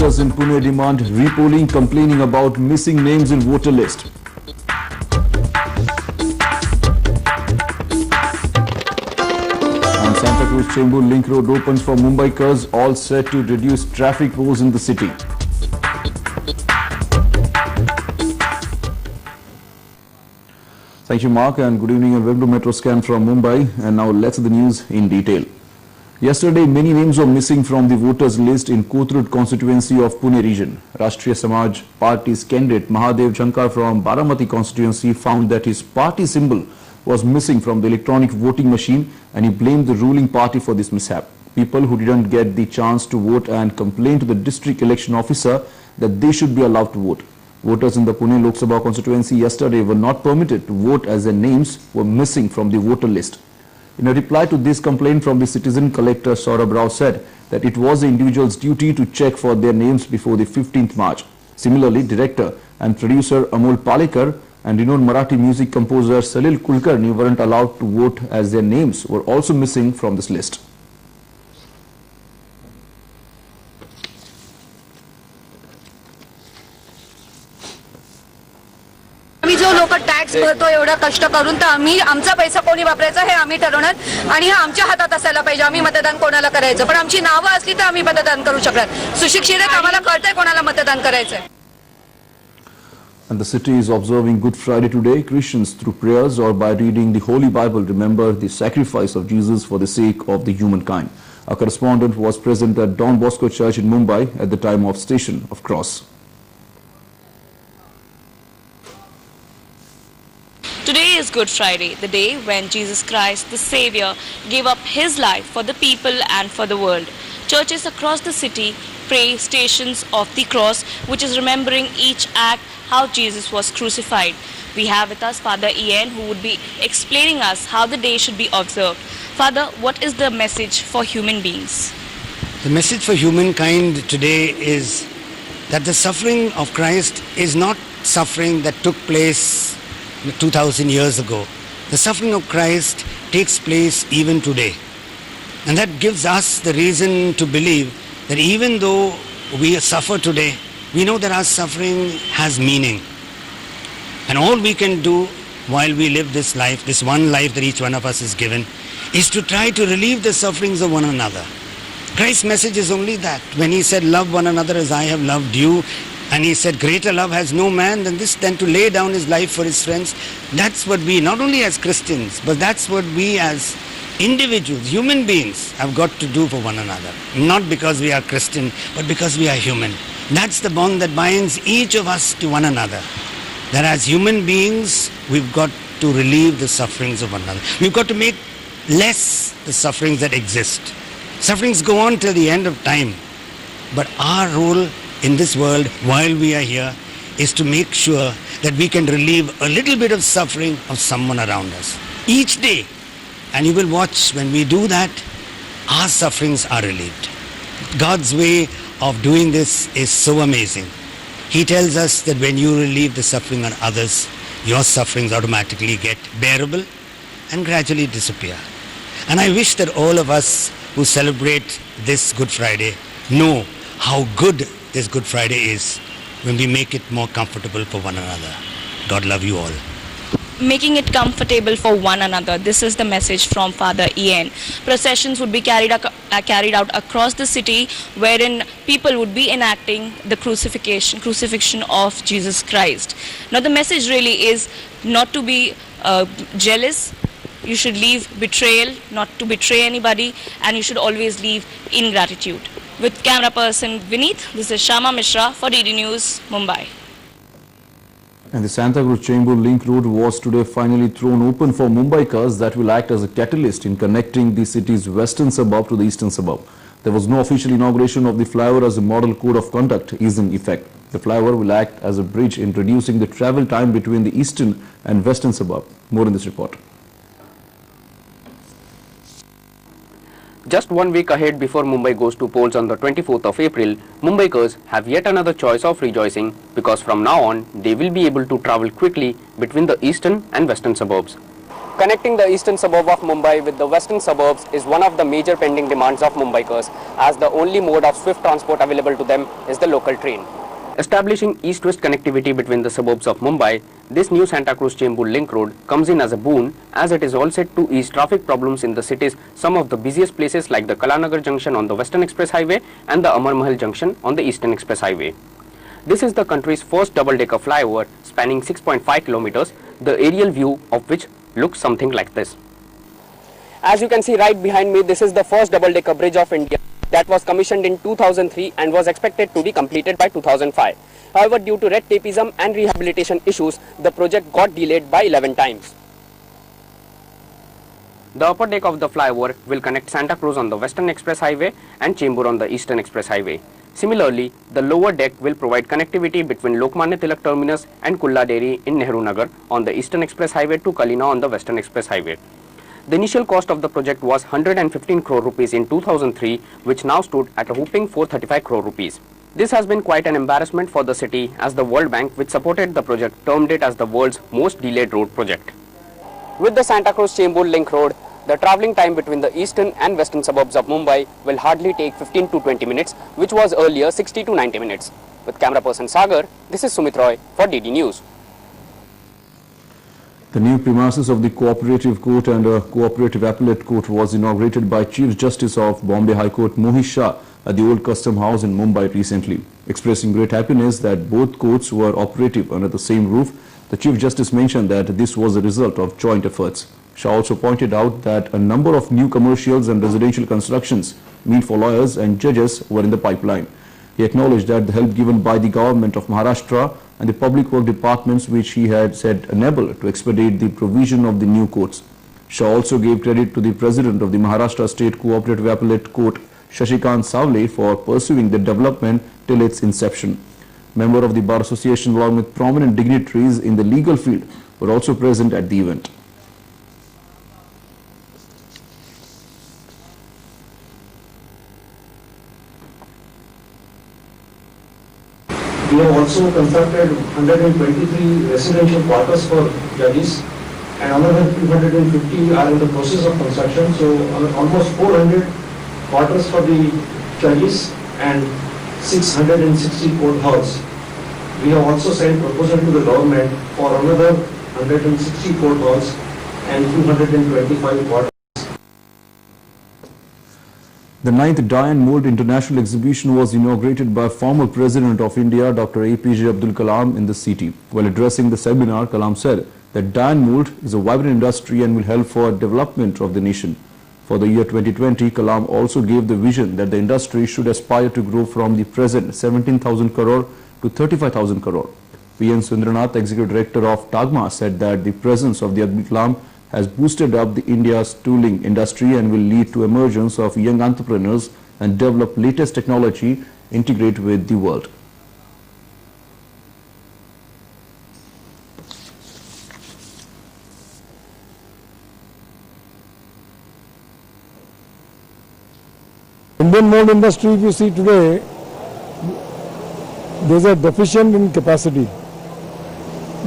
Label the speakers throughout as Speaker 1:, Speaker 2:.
Speaker 1: voters in Pune demand repolling, complaining about missing names in voter list. And Santa Cruz Chembur Link Road opens for Mumbaikars, all set to reduce traffic woes in the city. Thank you, Mark, and good evening and welcome to Metro Scan from Mumbai. And now let's see the news in detail. Yesterday, many names were missing from the voters list in Kothurud constituency of Pune region. Rashtriya Samaj Party's candidate Mahadev Jankar from Baramati constituency found that his party symbol was missing from the electronic voting machine, and he blamed the ruling party for this mishap. People who didn't get the chance to vote and complained to the district election officer that they should be allowed to vote. Voters in the Pune Lok Sabha constituency yesterday were not permitted to vote as their names were missing from the voter list. In a reply to this complaint from the citizen, Collector Saurabh Rao said that it was the individual's duty to check for their names before the 15th March. Similarly, director and producer Amol Palekar and renowned Marathi music composer Salil Kulkarni weren't allowed to vote as their names were also missing from this list.
Speaker 2: आम्ही जो लोक tax भरतो एवढा कष्ट करून तर आम्ही आमचा पैसा कोणी वापरायचा हे आम्ही ठरवणार आणि हे आमच्या हातात असायला पाहिजे. आम्ही मतदान कोणाला करायचं, पण आमची नावं असली तर आम्ही मतदान करू शकणार. सुशिक्षित आम्हाला कळतंय कोणाला मतदान करायचंय.
Speaker 1: And the city is observing Good Friday today. Christians, through prayers or by reading the Holy Bible, remember the sacrifice of Jesus for the sake of the humankind. Our correspondent was present at Don Bosco Church in Mumbai at the time of Station of Cross.
Speaker 3: Today is Good Friday, the day when Jesus Christ, the Savior, gave up his life for the people and for the world. Churches across the city pray Stations of the Cross, which is remembering each act how Jesus was crucified. We have with us Father Ian, who would be explaining us how the day should be observed. Father, what is the message for human beings?
Speaker 4: The message for humankind today is that the suffering of Christ is not suffering that took place 2000 years ago. The suffering of Christ takes place even today. And that gives us the reason to believe that even though we suffer today, we know that our suffering has meaning. And all we can do while we live this life, this one life that each one of us is given, is to try to relieve the sufferings of one another. Christ's message is only that. When he said, love one another as I have loved you, and he said, greater love has no man than to lay down his life for his friends. That's what we, not only as Christians, but that's what we as individuals, human beings, have got to do for one another. Not because we are Christian, but because we are human. That's the bond that binds each of us to one another. That as human beings, we've got to relieve the sufferings of one another. We've got to make less the sufferings that exist. Sufferings go on till the end of time. But our role in this world, while we are here, is to make sure that we can relieve a little bit of suffering of someone around us. Each day. And you will watch when we do that, our sufferings are relieved. God's way of doing this is so amazing. He tells us that when you relieve the suffering on others, your sufferings automatically get bearable and gradually disappear. And I wish that all of us who celebrate this Good Friday know how good this Good Friday is when we make it more comfortable for one another. God love you all.
Speaker 3: Making it comfortable for one another. This is the message from Father Ian. Processions would be carried out across the city, wherein people would be enacting the crucifixion of Jesus Christ. Now the message really is not to be jealous. You should leave betrayal, not to betray anybody, and you should always leave ingratitude. With camera person Vineet, this is Shama Mishra for DD News, Mumbai.
Speaker 1: And the Santa Cruz Chembur Link Road was today finally thrown open for Mumbaikars that will act as a catalyst in connecting the city's western suburb to the eastern suburb. There was no official inauguration of the flyover as a model code of conduct is in effect. The flyover will act as a bridge in reducing the travel time between the eastern and western suburb. More in this report.
Speaker 5: Just 1 week ahead before Mumbai goes to polls on the 24th of April, Mumbaikars have yet another choice of rejoicing because from now on they will be able to travel quickly between the eastern and western suburbs. Connecting the eastern suburb of Mumbai with the western suburbs is one of the major pending demands of Mumbaikars, as the only mode of swift transport available to them is the local train. Establishing east-west connectivity between the suburbs of Mumbai, this new Santa Cruz-Chembur link road comes in as a boon, as it is all set to ease traffic problems in the city's some of the busiest places like the Kalanagar Junction on the Western Express Highway and the Amar Mahal Junction on the Eastern Express Highway. This is the country's first double-decker flyover spanning 6.5 kilometers, the aerial view of which looks something like this. As you can see right behind me, this is the first double-decker bridge of India that was commissioned in 2003 and was expected to be completed by 2005. However, due to red tapeism and rehabilitation issues, the project got delayed by 11 times. The upper deck of the flyover will connect Santa Cruz on the Western Express Highway and Chembur on the Eastern Express Highway. Similarly, the lower deck will provide connectivity between Lokmanya Tilak Terminus and Kulla Dairy in Nehru Nagar on the Eastern Express Highway to Kalina on the Western Express Highway. The initial cost of the project was 115 crore rupees in 2003, which now stood at a whopping 435 crore rupees. This has been quite an embarrassment for the city, as the World Bank, which supported the project, termed it as the world's most delayed road project. With the Santa Cruz-Chembur link road, the travelling time between the eastern and western suburbs of Mumbai will hardly take 15 to 20 minutes, which was earlier 60 to 90 minutes. With camera person Sagar, this is Sumit Roy for DD News.
Speaker 1: The new premises of the Cooperative Court and a Cooperative Appellate Court was inaugurated by Chief Justice of Bombay High Court Mohit Shah at the Old Custom House in Mumbai recently. Expressing great happiness that both courts were operative under the same roof, the Chief Justice mentioned that this was a result of joint efforts. Shah also pointed out that a number of new commercials and residential constructions meant for lawyers and judges were in the pipeline. He acknowledged that the help given by the government of Maharashtra and the public work departments, which he had said enable to expedite the provision of the new courts. Shah also gave credit to the President of the Maharashtra State Cooperative Appellate Court, Shashikant Savle, for pursuing the development till its inception. Members of the Bar Association along with prominent dignitaries in the legal field were also present at the event.
Speaker 6: We have also constructed 123 residential quarters for judges and another 250 are in the process of construction. So almost 400 quarters for the judges and 660 court halls. We have also sent proposal to the government for another 160 court halls and 225 quarters.
Speaker 1: The 9th Diamond Mould International Exhibition was inaugurated by former President of India, Dr. APJ Abdul Kalam, in the city. While addressing the seminar, Kalam said that diamond mould is a vibrant industry and will help for development of the nation. For the year 2020, Kalam also gave the vision that the industry should aspire to grow from the present 17,000 crore to 35,000 crore. P.N. Sundranath, Executive Director of TAGMA, said that the presence of the Abdul Kalam has boosted up the India's tooling industry and will lead to emergence of young entrepreneurs and develop latest technology integrate with the world.
Speaker 7: Indian mold industry, if you see today, there is a deficient in capacity.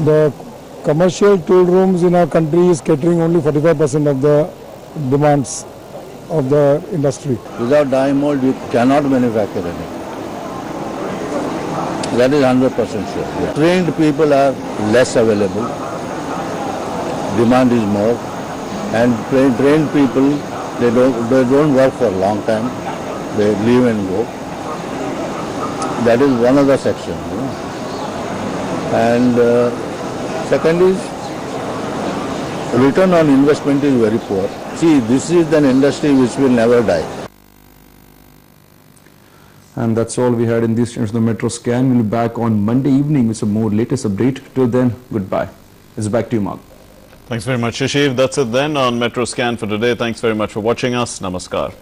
Speaker 7: The commercial tool rooms in our country is catering only 45% of the demands of the industry.
Speaker 8: Without diamond mold, you cannot manufacture anything. That is 100% sure. Yeah. Trained people are less available. Demand is more, and trained people they don't work for a long time. They leave and go. That is one of the sections. You know? And second is, return on investment is very poor. See, this is an industry which will never die.
Speaker 1: And that's all we had in this edition of the Metro Scan. We'll be back on Monday evening with some more latest update. Till then, goodbye. It's back to you, Mark.
Speaker 9: Thanks very much, Shashiv. That's it then on Metro Scan for today. Thanks very much for watching us. Namaskar.